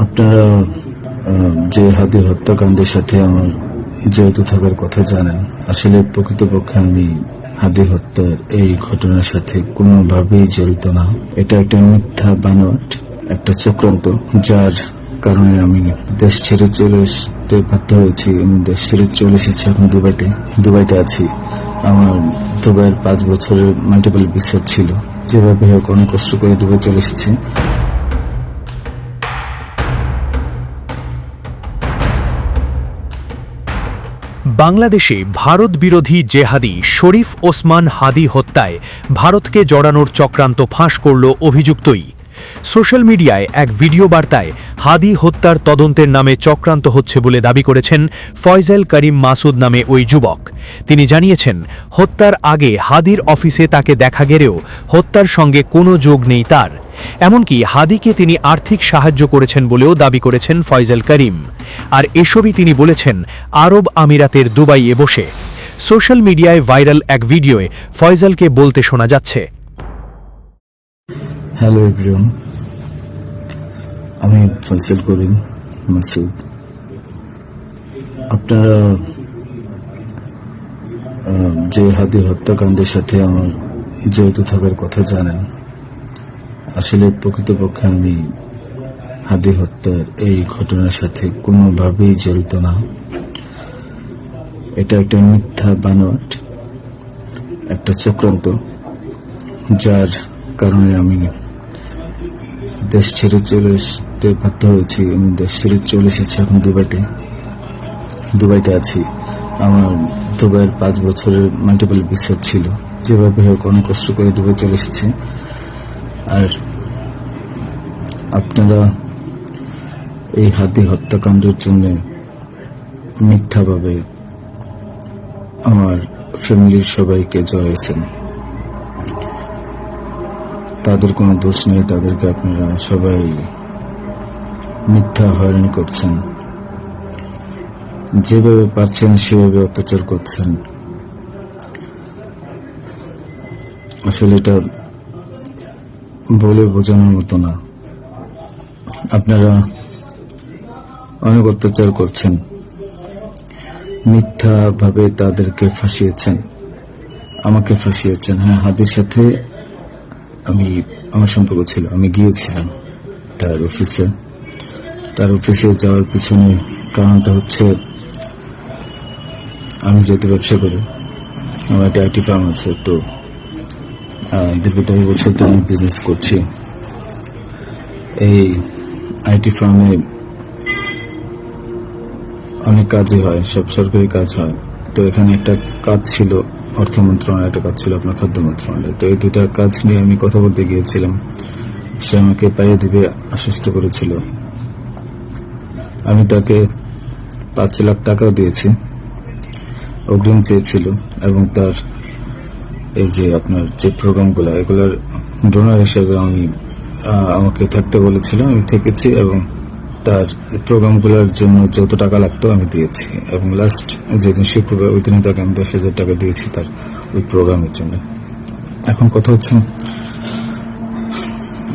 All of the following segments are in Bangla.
আপনারা যে হাদি হত্যাকাণ্ডের সাথে আমার জড়িত থাকার কথা জানেন। আসলে প্রকৃতপক্ষে আমি হাদি হত্যার এই ঘটনার সাথে কোনোভাবেই জড়িত না। এটা একটা মিথ্যা বানোয়াট, একটা চক্রান্ত, যার কারণে আমি দেশ ছেড়ে চলে আসতে বাধ্য হয়েছি। আমি দেশ ছেড়ে চলে এসেছি এখন দুবাইতে আছি। আমার দুবাইয়ের 5 বছরের মাল্টিপল ভিসা ছিল, যেভাবে হোক অনেক কষ্ট করে দুবাই চলে এসেছি। বাংলাদেশে ভারত বিরোধী জেহাদি শরীফ ওসমান হাদি হত্যায় ভারতকে জড়ানোর চক্রান্ত ফাঁস করল অভিযুক্তই। সোশ্যাল মিডিয়ায় এক ভিডিও বার্তায় হাদি হত্যার তদন্তের নামে চক্রান্ত হচ্ছে বলে দাবি করেছেন ফয়জাল করিম মাসুদ নামে ওই যুবক। তিনি জানিয়েছেন, হত্যার আগে হাদির অফিসে তাকে দেখা গেলেও হত্যার সঙ্গে কোনো যোগ নেই তার। এমনকি হাদিকে তিনি আর্থিক সাহায্য করেছেন বলেও দাবি করেছেন ফয়জাল করিম। আর এসবই তিনি বলেছেন আরব আমিরাতের দুবাইয়ে বসে। সোশ্যাল মিডিয়ায় ভাইরাল এক ভিডিওয়ে ফয়জালকে বলতে শোনা যাচ্ছে, হ্যালো এভরিওয়ান, আমি ফয়সাল করিম মাসুদ। আপনারা যে হাদি হত্যাকাণ্ডের সাথে আমার জড়িত থাকার কথা জানেন। আসলে প্রকৃতপক্ষে আমি হাদি হত্যার এই ঘটনার সাথে কোনোভাবেই জড়িত না। এটা একটা মিথ্যা বানোয়াট, একটা চক্রান্ত, যার কারণে আমি দেশ ছেড়ে চলে আসতে বাধ্য হয়েছি। আমি দেশ ছেড়ে চলে এসেছি এখন দুবাইতে আছি। আমার দুবাইয়ের 5 বছরের মাল্টিপল ভিসা ছিল, যেভাবে হোক অনেক কষ্ট করে দুবাই চলে এসেছি। আর আপনারা এই হাদি হত্যাকাণ্ডের জন্য মিথ্যাভাবে আমার ফ্যামিলির সবাইকে জড়াইছেন। তাদের কোনো দোষ নেই, তাদেরকে আপনারা সবাই মিথ্যা হয়রানি করছেন। যেভাবে পারছেন সেভাবে অত্যাচার করছেন। আসলে এটা বলে বোঝানোর মতো না। আপনারা অনেক অত্যাচার করছেন, মিথ্যাভাবে তাদেরকে ফাঁসিয়েছেন, আমাকে ফাঁসিয়েছেন। হ্যাঁ, হাদির সাথে আমার সম্পর্ক ছিল। আমি গিয়েছিলাম তার অফিসে যাওয়ার পিছনে কারণটা হচ্ছে, আমি যেহেতু ব্যবসা করি, আমার একটা আইটি ফার্ম আছে, তো দীর্ঘ 10 বছর তো আমি বিজনেস করছি। এই আইটি ফার্মে অনেক কাজই হয়, সব সরকারি কাজ হয়। তো এখানে একটা কাজ ছিল অর্থ মন্ত্রণালয়, একটা কাজ ছিল আপনার খাদ্য মন্ত্রণালয়। তো এই দুটা কাজ নিয়ে আমি কথা বলতে গিয়েছিলাম। সে আমাকে পাইয়ে দিবে আশ্বস্ত করেছিল। আমি তাকে 5 লাখ টাকাও দিয়েছি, অগ্রিম চেয়েছিল। এবং তার এই যে আপনার যে প্রোগ্রামগুলো, এগুলোর ডোনার হিসেবে আমাকে থাকতে বলেছিল। আমি থেকেছি এবং তার প্রোগ্রামগুলোর জন্য যত টাকা লাগতো আমি দিয়েছি। এবং লাস্ট যেদিন শুক্রবার, ওই দিনে তাকে আমি 10,000 টাকা দিয়েছি তার ওই প্রোগ্রামের জন্য। এখন কথা হচ্ছে,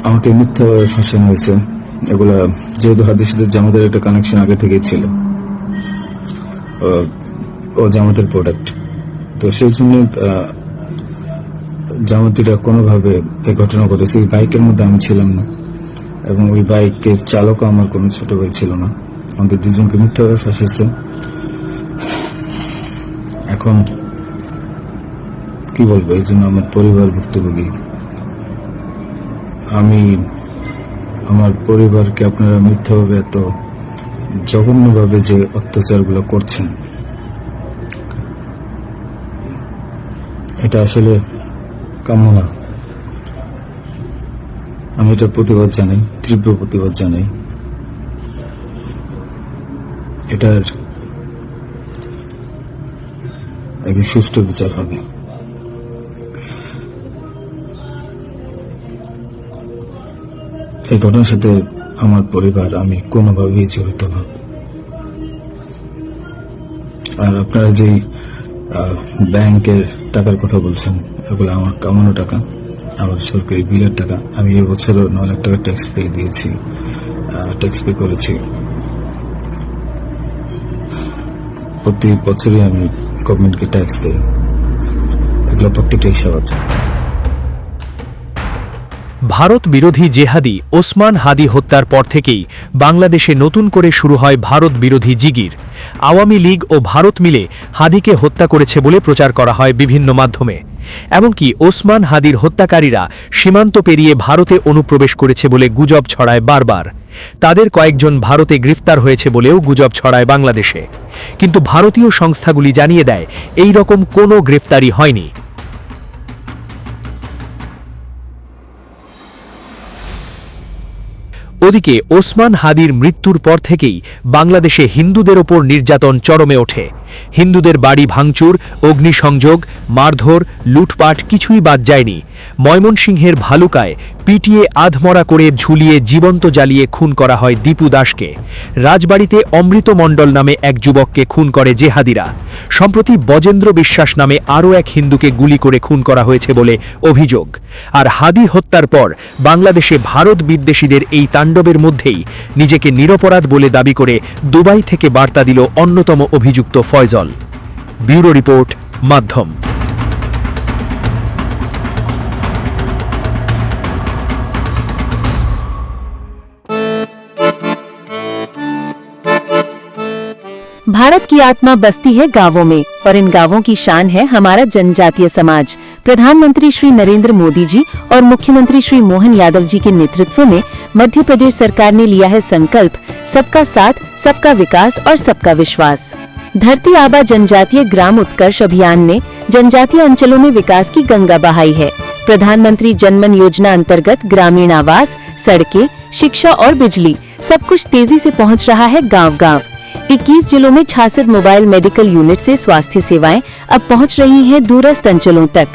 আমাকে মিথ্যাভাবে ফাঁসানো হয়েছে। এগুলা যেহেতু হাদির সাথে জামাতের একটা কানেকশন আগে থেকেই ছিল, ও জামাতের প্রোডাক্ট, তো সেই জন্য জামাতিরা কোনোভাবে এই ঘটনা ঘটেছে। এই বাইকের মধ্যে আমি ছিলাম না, এবং ওই বাইকের চালকও আমার কোনো ছোট ভাই ছিল না। আমাদের দুজনকে মিথ্যাভাবে ফাঁসিয়েছে। এখন কি বলবো, এই জন্য আমার পরিবার ভুক্তভোগী। আমার পরিবারকে আপনারা মিথ্যাভাবে এত জঘন্যভাবে যে অত্যাচারগুলো করছেন, এটা আসলে কাম্য না। আমি এটার প্রতিবাদ জানাই, তীব্র প্রতিবাদ জানাই। এটার একটি সুষ্ঠু বিচার হবে। এই ঘটনার সাথে আমার পরিবার, আমি কোনোভাবেই জড়িত না। আর আপনারা যেই ব্যাংকের টাকার কথা বলছেন, এগুলো আমার কামানো টাকা, আমার সরকারি বিলের টাকা। আমি এবছরও 9 লাখ টাকা ট্যাক্স পে দিয়েছি। ট্যাক্স পে করেছি। প্রতি বছরই আমি গভর্নমেন্টকে ট্যাক্স দিই, এগুলো প্রত্যেকটা হিসাব আছে। ভারত বিরোধী জেহাদি ওসমান হাদি হত্যার পর থেকেই বাংলাদেশে নতুন করে শুরু হয় ভারত বিরোধী জিগির। আওয়ামী লীগ ও ভারত মিলে হাদিকে হত্যা করেছে বলে প্রচার করা হয় বিভিন্ন মাধ্যমে। এমনকি ওসমান হাদির হত্যাকারীরা সীমান্ত পেরিয়ে ভারতে অনুপ্রবেশ করেছে বলে গুজব ছড়ায় বারবার। তাদের কয়েকজন ভারতে গ্রেফতার হয়েছে বলেও গুজব ছড়ায় বাংলাদেশে। কিন্তু ভারতীয় সংস্থাগুলি জানিয়ে দেয় এই রকম কোনো গ্রেফতারি হয়নি। ওদিকে ওসমান হাদির মৃত্যুর পর থেকেই বাংলাদেশে হিন্দুদের ওপর নির্যাতন চরমে ওঠে। হিন্দুদের বাড়ি ভাঙচুর, অগ্নিসংযোগ, মারধর, লুটপাট কিছুই বাদ যায়নি। ময়মনসিংহের ভালুকায় পিটিয়ে আধমরা করে ঝুলিয়ে জীবন্ত জ্বালিয়ে খুন করা হয় দীপু দাসকে। রাজবাড়িতে অমৃত মণ্ডল নামে এক যুবককে খুন করে জেহাদিরা। সম্প্রতি বজেন্দ্র বিশ্বাস নামে আরও এক হিন্দুকে গুলি করে খুন করা হয়েছে বলে অভিযোগ। আর হাদি হত্যার পর বাংলাদেশে ভারত বিদ্বেষীদের এই তাণ্ডবের মধ্যেই নিজেকে নিরপরাধ বলে দাবি করে দুবাই থেকে বার্তা দিল অন্যতম অভিযুক্ত ফয়জল। ব্যুরো রিপোর্ট, মাধ্যম। भारत की आत्मा बसती है गांवों में और इन गांवों की शान है हमारा जनजातीय समाज। प्रधानमंत्री श्री नरेंद्र मोदी जी और मुख्यमंत्री श्री मोहन यादव जी के नेतृत्व में मध्य प्रदेश सरकार ने लिया है संकल्प सबका साथ, सबका विकास और सबका विश्वास। धरती आबा जनजातीय ग्राम उत्कर्ष अभियान ने जनजातीय अंचलों में विकास की गंगा बहाई है। प्रधानमंत्री जनमन योजना अंतर्गत ग्रामीण आवास, सड़कें, शिक्षा और बिजली सब कुछ तेजी से पहुंच रहा है गांव-गांव। 21 जिलों में 66 मोबाइल मेडिकल यूनिट से स्वास्थ्य सेवाएं अब पहुंच रही हैं दूरस्थ अंचलों तक।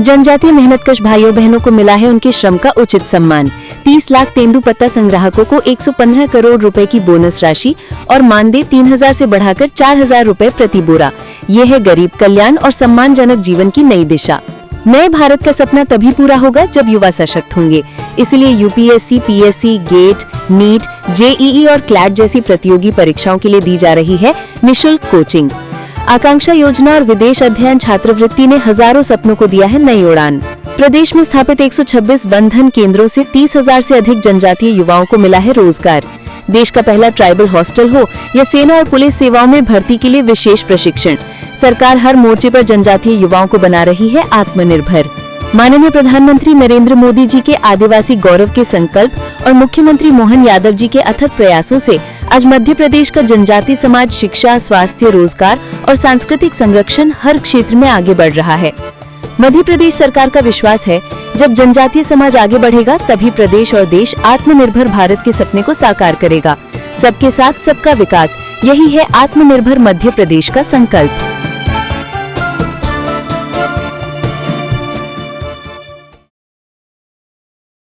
जनजातीय मेहनतकश भाइयों बहनों को मिला है उनके श्रम का उचित सम्मान। 30 लाख तेंदुपत्ता संग्राहकों को 115 करोड़ रुपए की बोनस राशि और मानदेय 3000 से बढ़ाकर 4000 रुपए प्रति बोरा। ये है गरीब कल्याण और सम्मानजनक जीवन की नई दिशा। नए भारत का सपना तभी पूरा होगा जब युवा सशक्त होंगे। इसलिए UPSC, PSC, GATE, NEET, JEE और क्लैट जैसी प्रतियोगी परीक्षाओं के लिए दी जा रही है निशुल्क कोचिंग। आकांक्षा योजना और विदेश अध्ययन छात्रवृत्ति ने हजारों सपनों को दिया है नई उड़ान। प्रदेश में स्थापित 126 बंधन केंद्रों से 30,000 से अधिक जनजातीय युवाओं को मिला है रोजगार। देश का पहला ट्राइबल हॉस्टल हो या सेना और पुलिस सेवाओं में भर्ती के लिए विशेष प्रशिक्षण, सरकार हर मोर्चे पर जनजातीय युवाओं को बना रही है आत्मनिर्भर। माननीय प्रधानमंत्री नरेंद्र मोदी जी के आदिवासी गौरव के संकल्प और मुख्यमंत्री मोहन यादव जी के अथक प्रयासों से आज मध्य प्रदेश का जनजातीय समाज शिक्षा, स्वास्थ्य, रोजगार और सांस्कृतिक संरक्षण हर क्षेत्र में आगे बढ़ रहा है। मध्य प्रदेश सरकार का विश्वास है जब जनजातीय समाज आगे बढ़ेगा तभी प्रदेश और देश आत्मनिर्भर भारत के सपने को साकार करेगा। सबके साथ, सबका विकास, यही है आत्मनिर्भर मध्य प्रदेश का संकल्प।